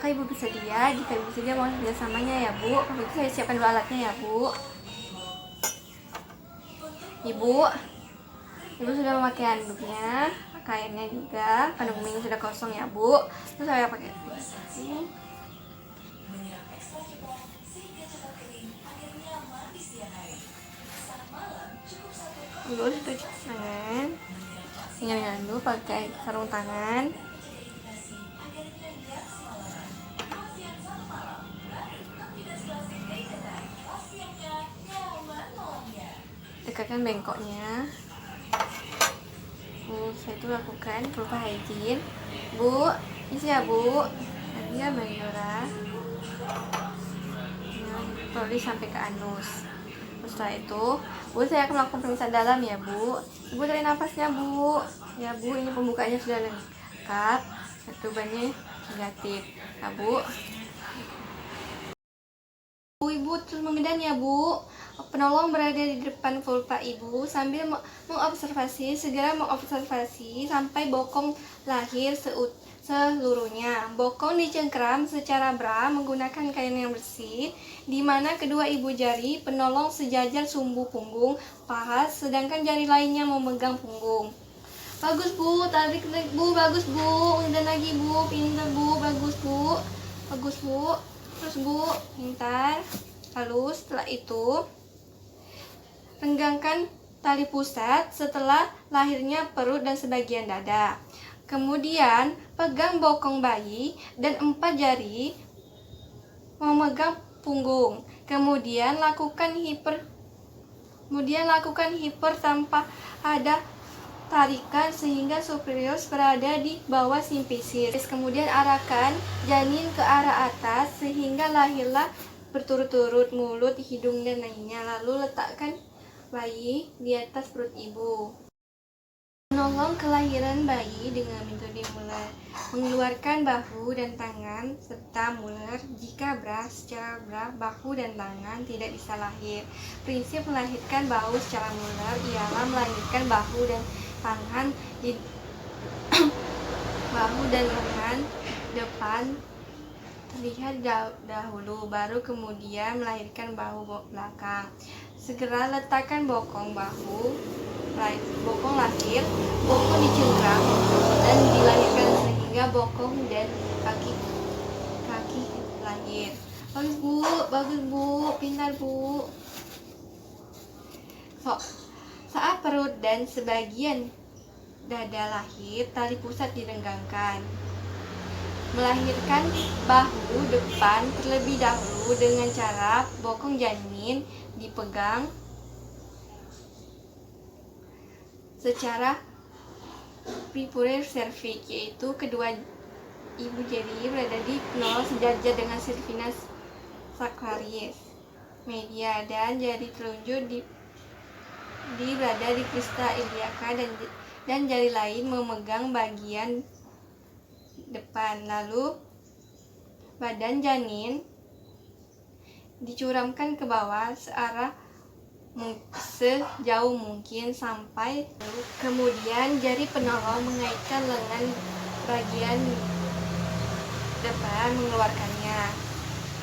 Apakah ibu bersedia? Jika ibu bersedia mohon kerjasamanya ya bu. Kalau itu saya siapkan dulu alatnya ya bu. Ibu sudah memakai handuknya, kainnya juga, kandung minyak sudah kosong ya bu. Terus saya pakai ini. Ibu sudah cuci tangan, tinggal dulu pakai sarung tangan. Dekatkan bengkoknya. Saya itu lakukan berupa hygiene. Bu, isi ya bu. Tadi ya Mbak Yura. Perlu sampai ke anus. Terus setelah itu, bu saya akan melakukan pemeriksaan dalam ya bu. Ibu tarik napasnya bu. Ya bu, ini pembukanya sudah lengkap. Tubannya negatif. Nah bu. Ibu terus mengedan ya bu. Penolong berada di depan vulva ibu sambil mengobservasi, segera mengobservasi sampai bokong lahir seluruhnya. Bokong dicengkram secara bra menggunakan kain yang bersih, di mana kedua ibu jari penolong sejajar sumbu punggung, paha, sedangkan jari lainnya memegang punggung. Bagus bu, tarik bu, bagus bu, dan lagi bu, pintar bu, bagus bu, bagus bu, terus bu, pintar. Lalu setelah itu renggangkan tali pusat setelah lahirnya perut dan sebagian dada. Kemudian pegang bokong bayi dan 4 jari memegang punggung. Kemudian lakukan hiper tanpa ada tarikan sehingga superior berada di bawah simfisis. Kemudian arahkan janin ke arah atas sehingga lahirlah berturut-turut mulut, hidung, dan lainnya. Lalu letakkan bayi di atas perut ibu. Menolong kelahiran bayi dengan metode mengeluarkan bahu dan tangan serta muler. Jika secara bahu dan tangan tidak bisa lahir. Prinsip melahirkan bahu secara muler ialah melahirkan bahu dan tangan di bahu dan lengan depan terlihat dahulu, baru kemudian melahirkan bahu belakang. Segera letakkan bokong lahir, bokong dicengkram dan dilahirkan sehingga bokong dan kaki lahir. Bagus bu, pintar bu. Saat perut dan sebagian dada lahir, tali pusat direnggangkan. Melahirkan bahu depan terlebih dahulu dengan cara bokong janin dipegang secara prepurer cervix, yaitu kedua ibu jari berada di penolong sejajar dengan cervix sacralis media dan jari telunjuk berada di crista iliaca dan jari lain memegang bagian depan. Lalu badan janin dicuramkan ke bawah sejauh mungkin sampai kemudian jari penolong mengaitkan lengan bagian depan mengeluarkannya.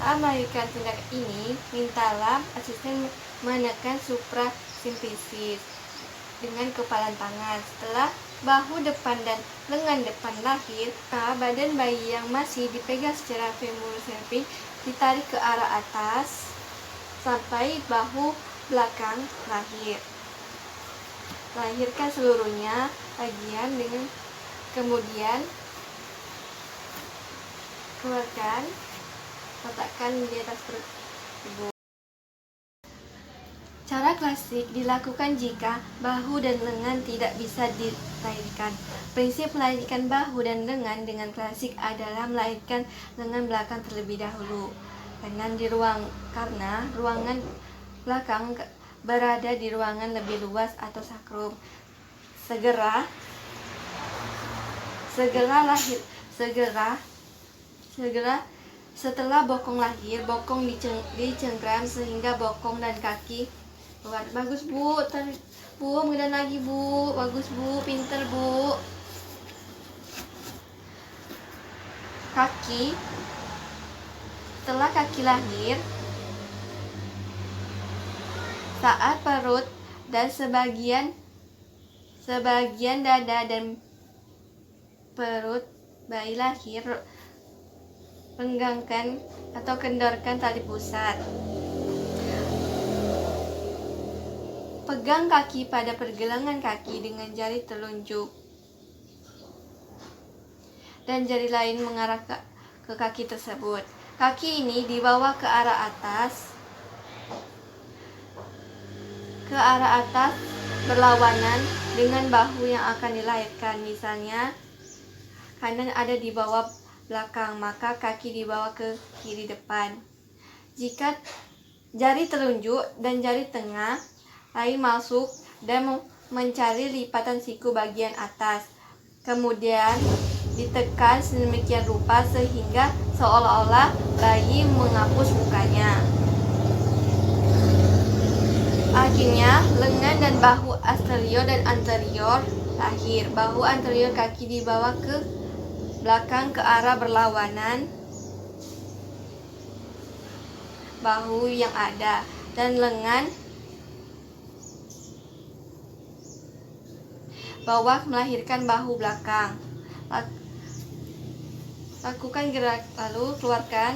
Saat melahirkan tindakan ini, mintalah asisten menekan suprasimfisis dengan kepalan tangan. Setelah bahu depan dan lengan depan lahir, badan bayi yang masih dipegang secara femorocervic ditarik ke arah atas sampai bahu belakang lahir. Lahirkan seluruhnya bagian dengan kemudian keluarkan, letakkan di atas perut ibu. Cara klasik dilakukan jika bahu dan lengan tidak bisa dilahirkan. Prinsip melahirkan bahu dan lengan dengan klasik adalah melahirkan lengan belakang terlebih dahulu. Karena ruangan belakang berada di ruangan lebih luas atau sakrum. Segera setelah bokong lahir, bokong dicengkram sehingga bokong dan kaki keluar. Bagus bu, kemudian lagi bu, bagus bu, pinter bu. Kaki Setelah kaki lahir, saat perut dan sebagian dada dan perut bayi lahir, renggangkan atau kendorkan tali pusat. Pegang kaki pada pergelangan kaki dengan jari telunjuk dan jari lain mengarah ke kaki tersebut. Kaki ini dibawa ke arah atas berlawanan dengan bahu yang akan dilahirkan. Misalnya kanan ada di bawah belakang, maka kaki dibawa ke kiri depan. Jika jari telunjuk dan jari tengah lain masuk dan mencari lipatan siku bagian atas, kemudian ditekan sedemikian rupa sehingga seolah-olah bayi menghapus mukanya. Akhirnya lengan dan bahu posterior dan anterior lahir. Bahu anterior kaki dibawa ke belakang ke arah berlawanan bahu yang ada, dan lengan bawah melahirkan bahu belakang. Lakukan gerak, lalu keluarkan.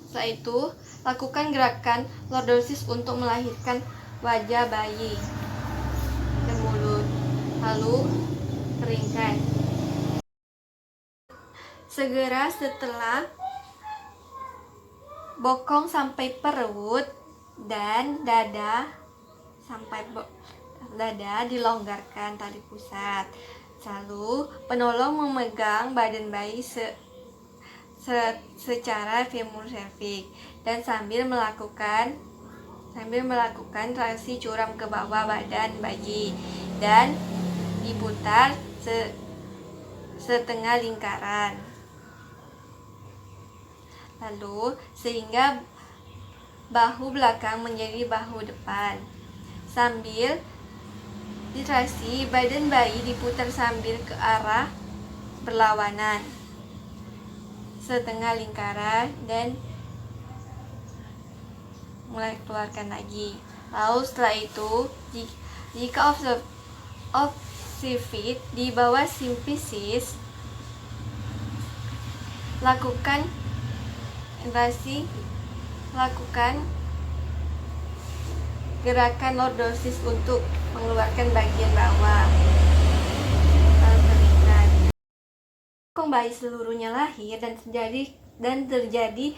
Setelah itu, lakukan gerakan lordosis untuk melahirkan wajah bayi dan mulut. Lalu keringkan. Segera setelah bokong sampai perut dan dada dilonggarkan tali pusat. Lalu penolong memegang badan bayi secara femur cervix dan sambil melakukan traksi curam ke bawah badan bayi dan diputar setengah lingkaran. Lalu sehingga bahu belakang menjadi bahu depan. Sambil ditraksi, badan bayi diputar sambil ke arah berlawanan setengah lingkaran dan mulai keluarkan lagi. Lalu setelah itu, jika obsivit di bawah simpisis, lakukan gerakan lordosis untuk mengeluarkan bagian bawah. Lalu keringkan. Bokong bayi seluruhnya lahir dan terjadi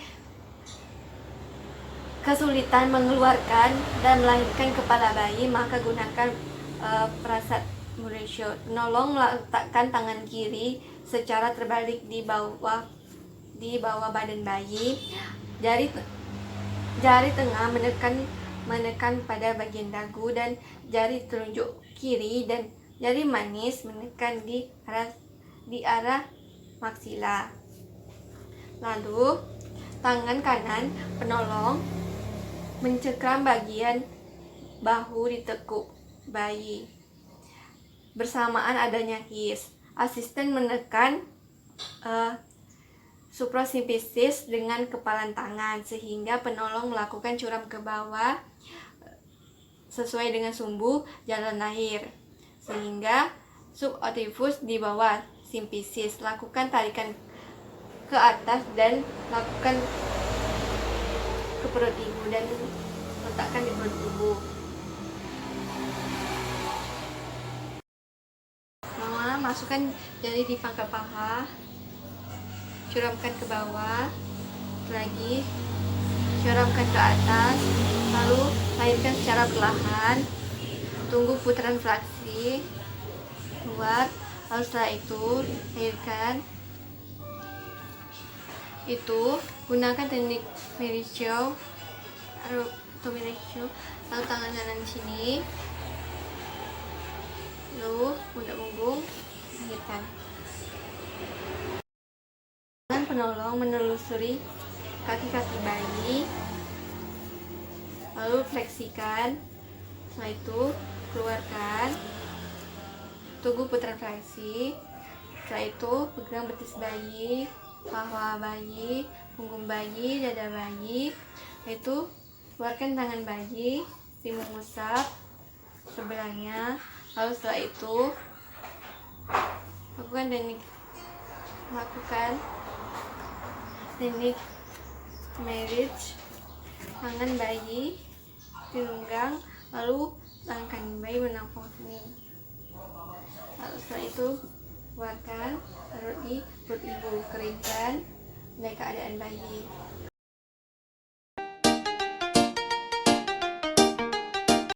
kesulitan mengeluarkan dan melahirkan kepala bayi, maka gunakan perasat Muresho. Penolong meletakkan tangan kiri secara terbalik di bawah badan bayi. Jari tengah menekan pada bagian dagu dan jari telunjuk kiri dan jari manis menekan di arah maksila. Lalu tangan kanan penolong mencengkram bagian bahu di tekuk bayi. Bersamaan adanya kiss, asisten menekan suprasimpisis dengan kepalan tangan sehingga penolong melakukan curam ke bawah sesuai dengan sumbu jalan lahir sehingga subotifus di bawah simpisis. Lakukan tarikan ke atas dan lakukan ke perut ibu dan letakkan di perut ibu. Mama masukkan jari di pangkal paha, curamkan ke bawah, lagi curamkan ke atas, lalu lahirkan secara perlahan. Tunggu putaran fraksi keluar, lalu setelah itu lahirkan. Itu gunakan teknik Merisio atau Merisio. Lalu tangan kanan di sini, lalu pundak punggung, lahirkan. Penolong menelusuri kaki-kaki bayi, lalu fleksikan. Setelah itu keluarkan, tunggu putaran fleksi. Setelah itu pegang betis bayi, paha bayi, punggung bayi, dada bayi, yaitu keluarkan tangan bayi, mengusap sebelahnya. Lalu setelah itu lakukan teknik marriage, tangan bayi direnggang, lalu tangan bayi menampung ini. Lalu setelah itu keluarkan, taruh di perut ibu, keringkan dari keadaan bayi.